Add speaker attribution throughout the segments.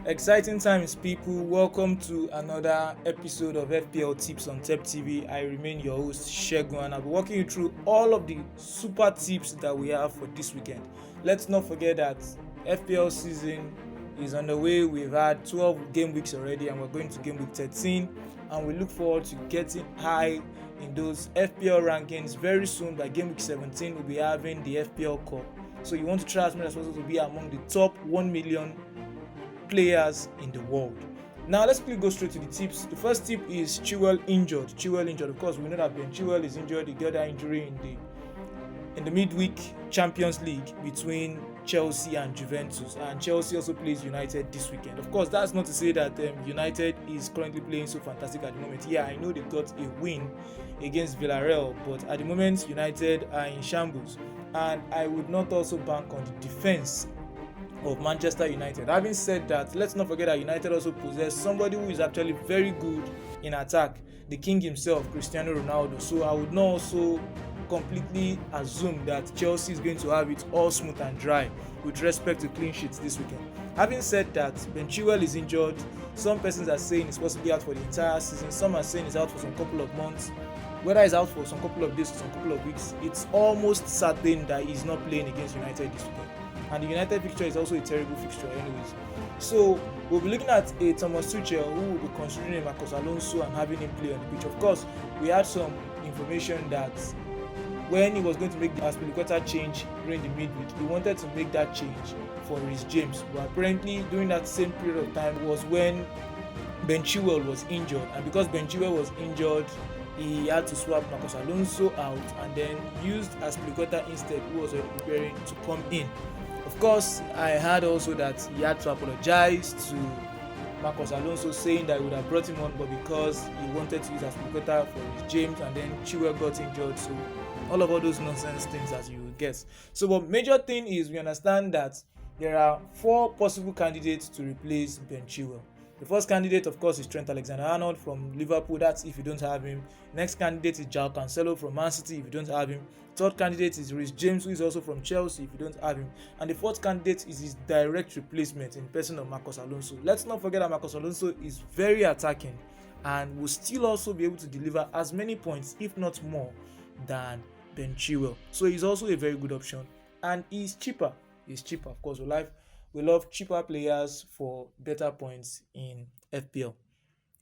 Speaker 1: Exciting times, people. Welcome to another episode of FPL Tips on TepTV. I remain your host, Shegun, and I'll be walking you through all of the super tips that we have for this weekend. Let's not forget that FPL season is on the way. We've had 12 game weeks already, and we're going to game week 13. And we look forward to getting high in those FPL rankings very soon. By game week 17, we'll be having the FPL Cup. So you want to try as much as possible to be among the top 1 million players in the world. Now let's quickly go straight to the tips. The first tip is Chiwell injured. Of course, we know that Ben Chiwell is injured. He got that injury in the midweek Champions League between Chelsea and Juventus, and Chelsea also plays United this weekend. Of course, that's not to say that United is currently playing so fantastic at the moment. Yeah, I know they got a win against Villarreal, but at the moment United are in shambles, and I would not also bank on the defense of Manchester United. Having said that, let's not forget that United also possess somebody who is actually very good in attack, the king himself, Cristiano Ronaldo. So I would not also completely assume that Chelsea is going to have it all smooth and dry with respect to clean sheets this weekend. Having said that, Ben Chiwell is injured. Some persons are saying he's possibly out for the entire season. Some are saying he's out for some couple of months. Whether he's out for some couple of days or some couple of weeks, it's almost certain that he's not playing against United this weekend. And the United fixture is also a terrible fixture anyways. So we'll be looking at a Thomas Tuchel who will be considering Marcos Alonso and having him play on the pitch. Of course, we had some information that when he was going to make the Aspilicueta change during the midweek, he wanted to make that change for Reece James. But apparently during that same period of time was when Ben Chiwell was injured. And because Ben Chiwell was injured, he had to swap Marcos Alonso out and then used Aspilicueta instead, who was preparing to come in. Of course, I heard also that he had to apologize to Marcos Alonso, saying that he would have brought him on, but because he wanted to use Aspilicueta for his James, and then Chiwell got injured, so all those nonsense things as you would guess. So, but major thing is we understand that there are 4 possible candidates to replace Ben Chiwell. The first candidate, of course, is Trent Alexander-Arnold from Liverpool. That's if you don't have him. Next candidate is João Cancelo from Man City if you don't have him. Third candidate is Reece James, who is also from Chelsea if you don't have him. And the fourth candidate is his direct replacement in person of Marcos Alonso. Let's not forget that Marcos Alonso is very attacking and will still also be able to deliver as many points, if not more, than Ben Chiwell. So he's also a very good option. And he's cheaper. Of course. We love cheaper players for better points in FPL.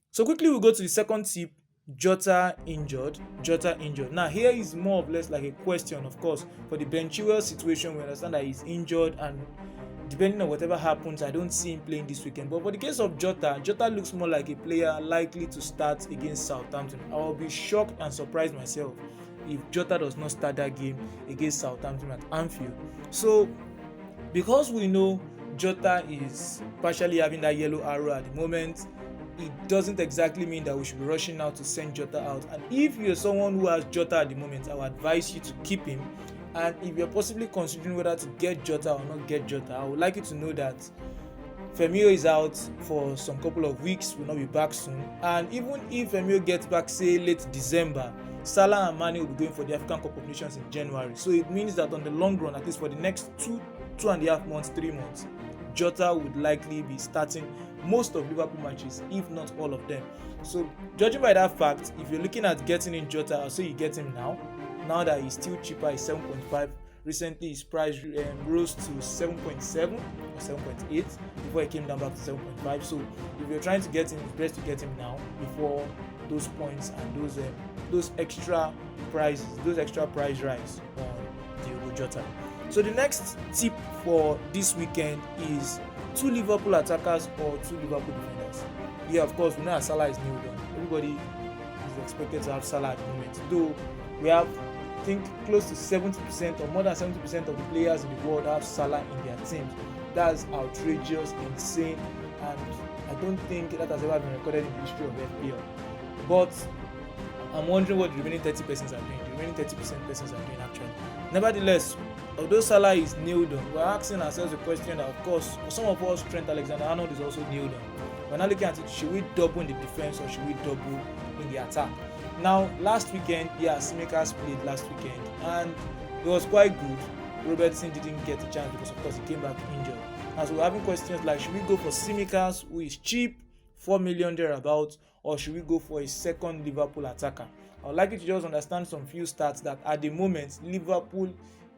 Speaker 1: So quickly we'll go to the second tip. Jota injured. Now here is more or less like a question. Of course, for the Ben Chiwell situation, we understand that he's injured, and depending on whatever happens, I don't see him playing this weekend. But for the case of Jota looks more like a player likely to start against Southampton. I will be shocked and surprised myself if Jota does not start that game against Southampton at Anfield. So because we know Jota is partially having that yellow arrow at the moment, it doesn't exactly mean that we should be rushing now to send Jota out. And if you're someone who has Jota at the moment, I would advise you to keep him. And if you're possibly considering whether to get Jota or not get Jota, I would like you to know that Firmino is out for some couple of weeks, will not be back soon. And even if Firmino gets back, say late December, Salah and Mane will be going for the African Cup of Nations in January. So it means that on the long run, at least for the next 2.5 months, 3 months, Jota would likely be starting most of Liverpool matches, if not all of them. So judging by that fact, if you're looking at getting in Jota, I'll say you get him now that he's still cheaper. He's 7.5. Recently his price rose to 7.7 or 7.8 before he came down back to 7.5. So if you're trying to get him, it's best to get him now before those points and those extra price rise on Diogo Jota. So the next tip for this weekend is 2 Liverpool attackers or 2 Liverpool defenders. Yeah, of course, we know that Salah is nailed on. Everybody is expected to have Salah at the moment. Though we have, I think, close to 70% or more than 70% of the players in the world have Salah in their teams. That's outrageous, insane, and I don't think that has ever been recorded in the history of FPL. But I'm wondering what the remaining 30% are doing. The remaining 30% persons are doing actually. Nevertheless, although Salah is nailed on, we're asking ourselves a question that, of course, for some of us, Trent Alexander-Arnold is also nailed on. We're now looking at it, should we double in the defense or should we double in the attack? Now, last weekend, Tsimikas played last weekend and it was quite good. Robertson didn't get a chance because, of course, he came back injured. And so we're having questions like, should we go for Tsimikas, who is cheap, 4 million thereabouts, or should we go for a second Liverpool attacker? I would like you to just understand some few stats that at the moment, Liverpool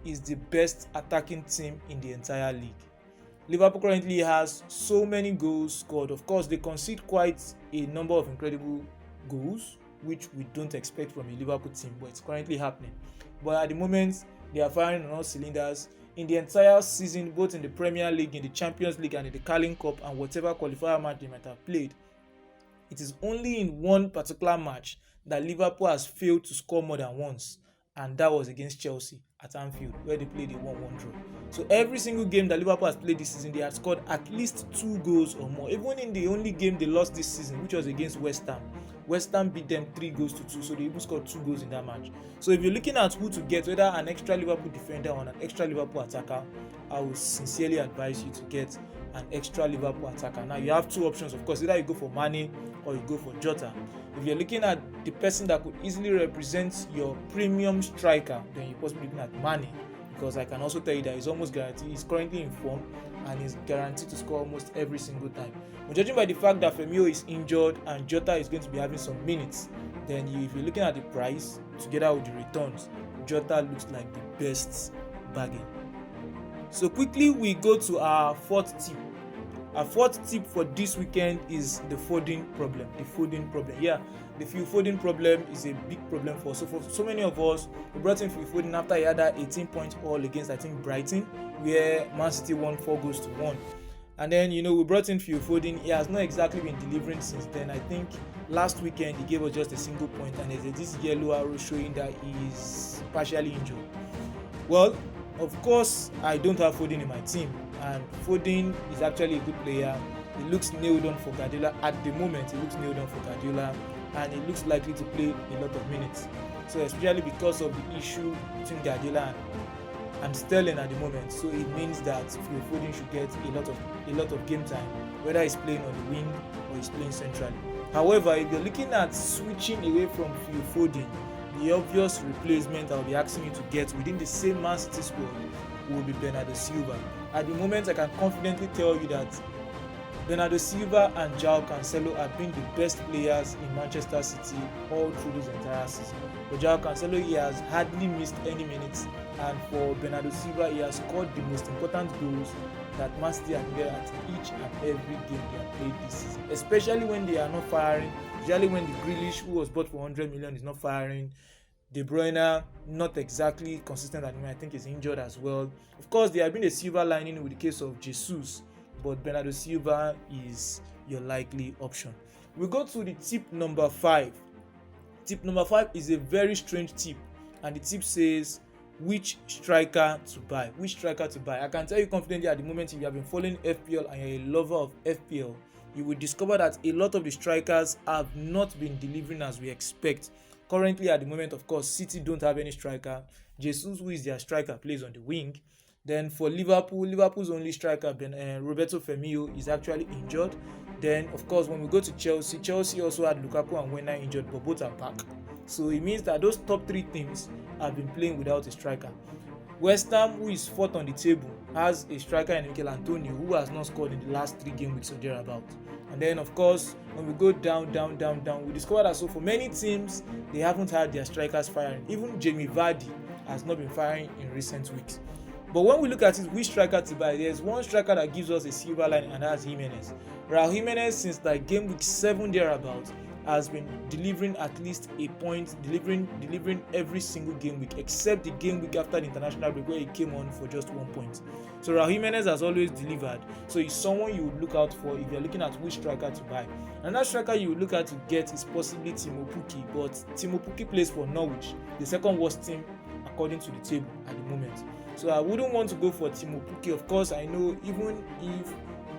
Speaker 1: is the best attacking team in the entire league. Liverpool currently has so many goals scored. Of course, they concede quite a number of incredible goals, which we don't expect from a Liverpool team, but it's currently happening. But at the moment, they are firing on all cylinders. In the entire season, both in the Premier League, in the Champions League, and in the Carling Cup, and whatever qualifier match they might have played, it is only in one particular match that Liverpool has failed to score more than once, and that was against Chelsea at Anfield, where they played a 1-1 draw. So every single game that Liverpool has played this season, they have scored at least 2 goals or more. Even in the only game they lost this season, which was against West Ham, West Ham beat them 3-2, so they even scored 2 goals in that match. So if you're looking at who to get, whether an extra Liverpool defender or an extra Liverpool attacker, I would sincerely advise you to get an extra Liverpool attacker. Now you have 2 options, of course, either you go for Mane or you go for Jota. If you're looking at the person that could easily represent your premium striker, then you're possibly looking at Mane, because I can also tell you that he's almost guaranteed, he's currently in form and is guaranteed to score almost every single time. But judging by the fact that Firmino is injured and Jota is going to be having some minutes, then if you're looking at the price together with the returns, Jota looks like the best bargain. So quickly we go to our 4th tip. Our 4th tip for this weekend is the Foden problem. The Foden problem. Yeah, the Foden problem is a big problem for us. So for so many of us, we brought in Foden after he had that 18-point haul against, I think, Brighton, where Man City won 4-1. And then, we brought in Foden. He has not exactly been delivering since then. I think last weekend he gave us just a single point, and there's this yellow arrow showing that he is partially injured. Well, of course, I don't have Foden in my team, and Foden is actually a good player. He looks nailed on for Guardiola at the moment. He looks nailed on for Guardiola, and he looks likely to play a lot of minutes. So especially because of the issue between Guardiola and Sterling at the moment, so it means that Foden should get a lot of game time, whether he's playing on the wing or he's playing centrally. However, if you're looking at switching away from Foden, the obvious replacement I'll be asking you to get within the same Man City squad will be Bernardo Silva. At the moment, I can confidently tell you that Bernardo Silva and João Cancelo have been the best players in Manchester City all through this entire season. For João Cancelo, he has hardly missed any minutes, and for Bernardo Silva, he has scored the most important goals that Man City have needed at each and every game they have played this season, especially when they are not firing. Usually when the Grealish, who was bought for 100 million, is not firing. De Bruyne, not exactly consistent at the moment. I think he's injured as well. Of course, there have been a silver lining with the case of Jesus, but Bernardo Silva is your likely option. We go to the tip number 5. Tip number 5 is a very strange tip, and the tip says which striker to buy. Which striker to buy? I can tell you confidently at the moment, if you have been following FPL and you're a lover of FPL, you will discover that a lot of the strikers have not been delivering as we expect. Currently at the moment, of course, City don't have any striker. Jesus, who is their striker, plays on the wing. Then for Liverpool's only striker, Roberto Firmino, is actually injured. Then, of course, when we go to Chelsea also had Lukaku and Werner injured, but both are back. So it means that those top 3 teams have been playing without a striker. West Ham, who is 4th on the table, has a striker in Mikel Antonio, who has not scored in the last 3 game weeks or thereabout. And then, of course, when we go down, we discover that so for many teams, they haven't had their strikers firing. Even Jamie Vardy has not been firing in recent weeks. But when we look at it, which striker to buy, there's one striker that gives us a silver line, and that's Jimenez. Raul Jimenez, since like game week 7 thereabout, has been delivering at least a point, delivering every single game week, except the game week after the international break where he came on for just 1 point. So Raul Jimenez has always delivered. So he's someone you would look out for if you're looking at which striker to buy. Another striker you would look at to get is possibly Timo Pukki, but Timo Pukki plays for Norwich, the second worst team according to the table at the moment. So I wouldn't want to go for Timo Pukki. Of course, I know even if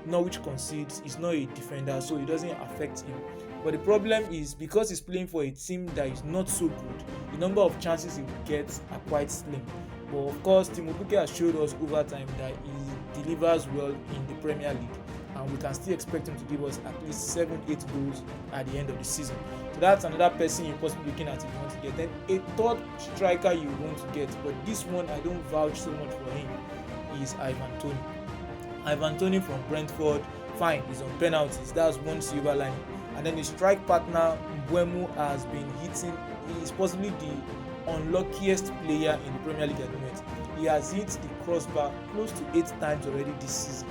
Speaker 1: Norwich concedes, he's not a defender, so it doesn't affect him. But the problem is because he's playing for a team that is not so good, the number of chances he will get are quite slim. But of course, Timo Pukki has showed us over time that he delivers well in the Premier League, and we can still expect him to give us at least 7-8 goals at the end of the season. So that's another person you're possibly looking at if you want to get. Then a third striker you want to get, but this one I don't vouch so much for him, is Ivan Toney. Ivan Toney from Brentford, fine, he's on penalties. That's one silver lining. And then his strike partner Mbeumo has been hitting. He is possibly the unluckiest player in the Premier League at the moment. He has hit the crossbar close to 8 times already this season,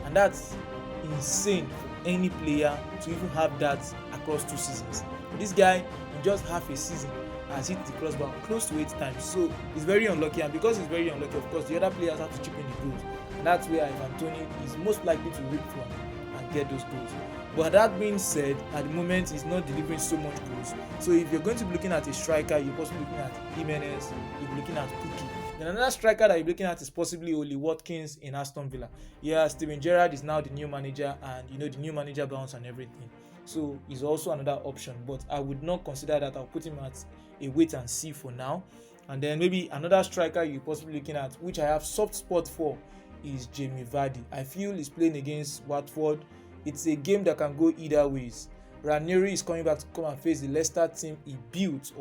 Speaker 1: and that's insane for any player to even have that across 2 seasons. But this guy, in just half a season, has hit the crossbar close to 8 times. So he's very unlucky, and because he's very unlucky, of course, the other players have to chip in the goals, and that's where Ivan Toney is most likely to rip from and get those goals. But that being said, at the moment he's not delivering so much goals. So if you're going to be looking at a striker, you're possibly looking at Jimenez, you're looking at Kuki. Then another striker that you're looking at is possibly Oli Watkins in Aston Villa. Yeah, Steven Gerrard is now the new manager, and the new manager bounce and everything. So he's also another option, but I would not consider that. I'll put him at a wait and see for now. And then maybe another striker you're possibly looking at, which I have soft spot for, is Jamie Vardy. I feel he's playing against Watford. It's a game that can go either ways. Ranieri is coming back to come and face the Leicester team he built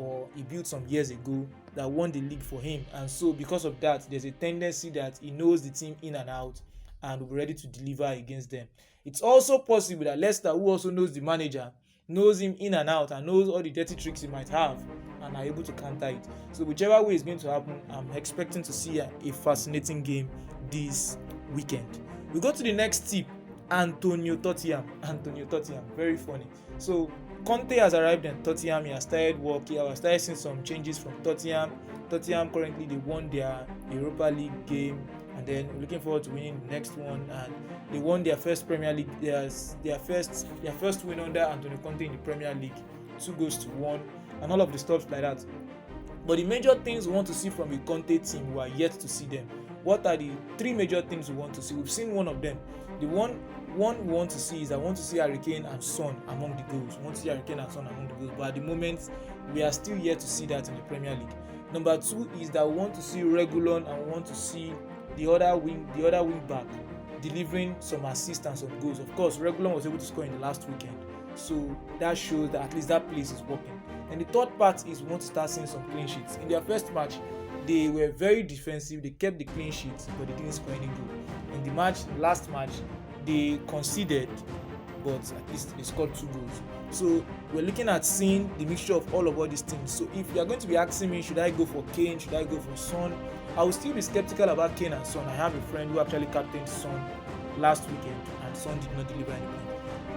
Speaker 1: some years ago that won the league for him, and so because of that, there's a tendency that he knows the team in and out and will be ready to deliver against them. It's also possible that Leicester, who also knows the manager, knows him in and out and knows all the dirty tricks he might have and are able to counter it. So whichever way is going to happen, I'm expecting to see a fascinating game this weekend. We go to the next tip. Antonio Tottenham, very funny. So Conte has arrived in Tottenham. He has started work. He has started seeing some changes from Tottenham. Tottenham currently, they won their Europa League game, and then we're looking forward to winning the next one. And they won their first Premier League, their first win under Antonio Conte in the Premier League, 2-1, and all of the stuff like that. But the major things we want to see from the Conte team, we are yet to see them. What are the 3 major things we want to see? We've seen one of them. The one we want to see is I want to see Harry Kane and Son among the goals. We want to see Harry Kane and Son among the goals, but at the moment we are still yet to see that in the Premier League. Number 2 is that we want to see Reguilon, and we want to see the other wing back delivering some assists and some goals. Of course, Reguilon was able to score in the last weekend, so that shows that at least that place is working. And the third part is we want to start seeing some clean sheets. In their first match, they were very defensive. They kept the clean sheets, but they didn't score any goal. In the last match, they conceded, but at least they scored 2 goals. So we're looking at seeing the mixture of all these things. So if you are going to be asking me, should I go for Kane, should I go for Son, I will still be skeptical about Kane and Son. I have a friend who actually captained Son last weekend, and Son did not deliver anything.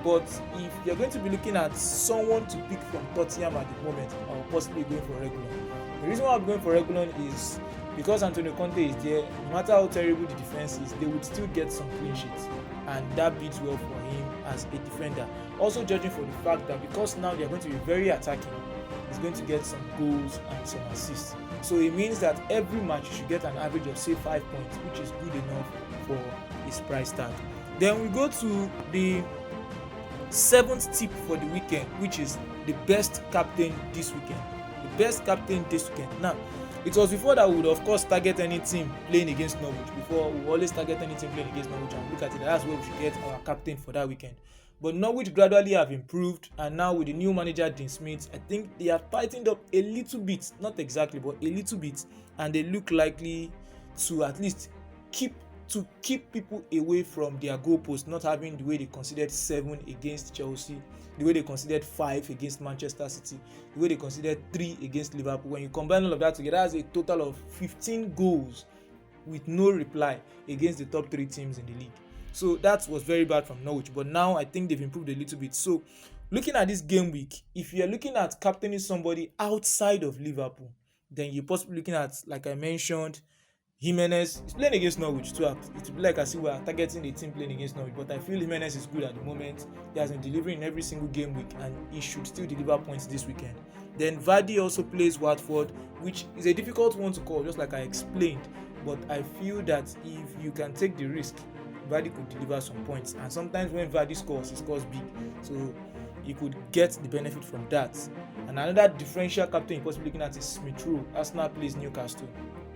Speaker 1: But if you're going to be looking at someone to pick from Tottenham at the moment, I'll possibly going for Reguilon. The reason why I'm going for Reguilon is because Antonio Conte is there. No matter how terrible the defense is, they would still get some clean sheets, and that bids well for him as a defender. Also, judging for the fact that because now they're going to be very attacking, he's going to get some goals and some assists. So it means that every match you should get an average of say 5 points, which is good enough for his price tag. Then we go to the 7th tip for the weekend, which is the best captain this weekend. Now, it was before that we would of course target any team playing against Norwich. Before, we always target any team playing against Norwich and look at it. That's where we should get our captain for that weekend. But Norwich gradually have improved, and now with the new manager Dean Smith, I think they have tightened up a little bit, not exactly, but a little bit, and they look likely to at least keep people away from their goalposts, not having the way they considered 7 against Chelsea, the way they considered 5 against Manchester City, the way they considered 3 against Liverpool. When you combine all of that together, that's a total of 15 goals with no reply against the top 3 teams in the league. So that was very bad from Norwich, but now I think they've improved a little bit. So looking at this game week, if you're looking at captaining somebody outside of Liverpool, then you're possibly looking at, like I mentioned, Jimenez is playing against Norwich too. It will be like as if we are targeting a team playing against Norwich, but I feel Jimenez is good at the moment. He has been delivering every single game week, and he should still deliver points this weekend. Then Vardy also plays Watford, which is a difficult one to call, just like I explained, but I feel that if you can take the risk, Vardy could deliver some points, and sometimes when Vardy scores, he scores big, so you could get the benefit from that. And another differential captain you're possibly looking at is Smith Rowe. Arsenal plays Newcastle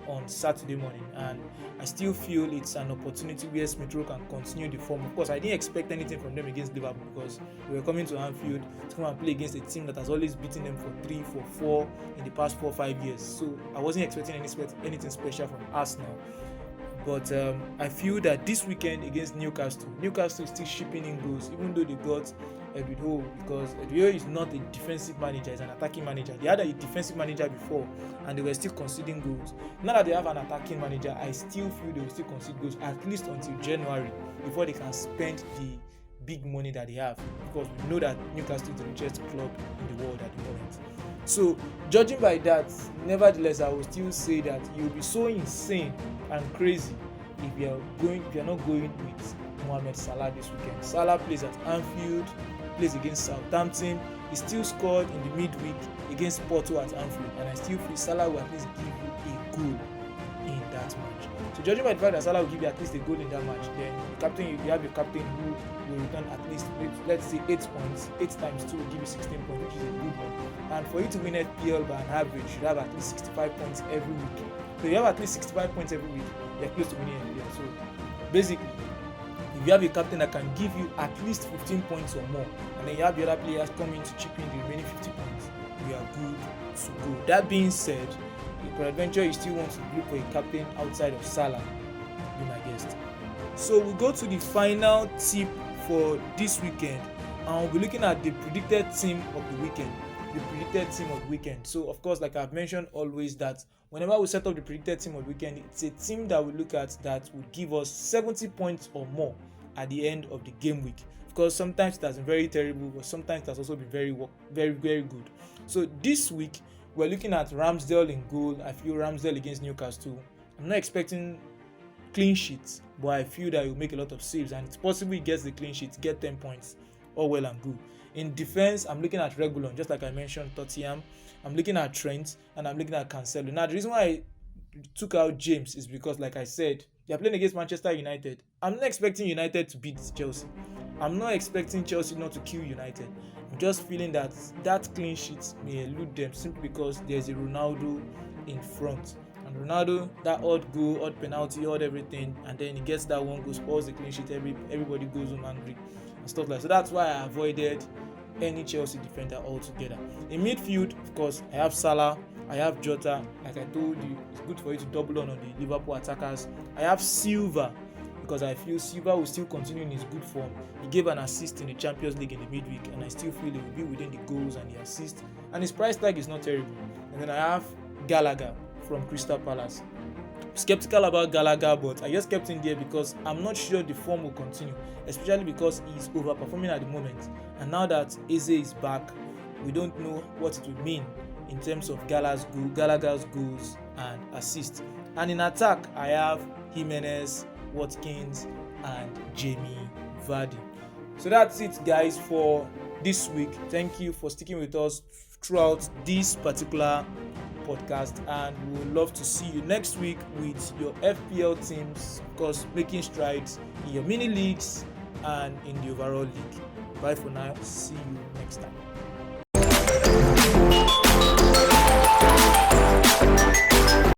Speaker 1: on Saturday morning, and I still feel it's an opportunity where Smith Rowe can continue the form. Of course, I didn't expect anything from them against Liverpool because we were coming to Anfield to come and play against a team that has always beaten them for 3, for 4 in the past 4-5 years. So I wasn't expecting anything special from Arsenal. But I feel that this weekend against Newcastle is still shipping in goals, even though they got Edwin, because Edwin is not a defensive manager, he's an attacking manager. They had a defensive manager before and they were still conceding goals. Now that they have an attacking manager, I still feel they will still concede goals at least until January before they can spend the big money that they have, because we know that Newcastle is the richest club in the world at the moment. So judging by that, nevertheless, I will still say that you'll be so insane and crazy if you're not going with Mohamed Salah this weekend. Salah plays at Anfield, plays against Southampton. He still scored in the midweek against Porto at Anfield, and I still feel Salah will at least give you a goal in that match. So judging by the fact that Salah will give you at least a goal in that match, then you have a captain who will return at least, let's say, 8 points. 8 times 2 will give you 16 points, which is a good one. And for you to win FPL by an average, you should have at least 65 points every week. So if you have at least 65 points every week, you're close to winning FPL. So basically, if you have a captain that can give you at least 15 points or more, and then you have the other players coming to chip in the remaining 50 points, you are good to go. That being said, if peradventure you still want to look for a captain outside of Salah, be my guest. So we go to the final tip for this weekend, and we'll be looking at the predicted team of the weekend. So of course, like I've mentioned always, that whenever we set up the predicted team of the weekend, it's a team that we look at that would give us 70 points or more at the end of the game week. Of course, sometimes it has been very terrible, but sometimes it has also been very, very, very good. So this week we're looking at Ramsdale in goal. I feel Ramsdale against Newcastle. I'm not expecting clean sheets, but I feel that he'll make a lot of saves, and it's possible he gets the clean sheet, get 10 points, all well and good. In defense, I'm looking at Regulon, just like I mentioned, Tottenham. I'm looking at Trent, and I'm looking at Cancelo. Now, the reason why I took out James is because, like I said, they're playing against Manchester United. I'm not expecting United to beat Chelsea. I'm not expecting Chelsea not to kill United. I'm just feeling that clean sheet may elude them simply because there's a Ronaldo in front. And Ronaldo, that odd goal, odd penalty, odd everything, and then he gets that one goal, scores the clean sheet, everybody goes home angry and stuff like that. So that's why I avoided any Chelsea defender altogether. In midfield, of course, I have Salah, I have Jota. Like I told you, it's good for you to double on the Liverpool Attackers. I have Silva, because I feel Silva will still continue in his good form. He gave an assist in the Champions League in the midweek, and I still feel he will be within the goals and the assists, and his price tag is not terrible. And then I have Gallagher from Crystal Palace. Skeptical about Gallagher, but I just kept him there because I'm not sure the form will continue, especially because he's overperforming at the moment. And now that Eze is back, we don't know what it would mean in terms of Gallagher's goals and assists. And in attack, I have Jimenez, Watkins, and Jamie Vardy. So that's it, guys, for this week. Thank you for sticking with us throughout this particular podcast, and we would love to see you next week with your FPL teams, of course, making strides in your mini leagues and in the overall league. Bye for now. See you next time.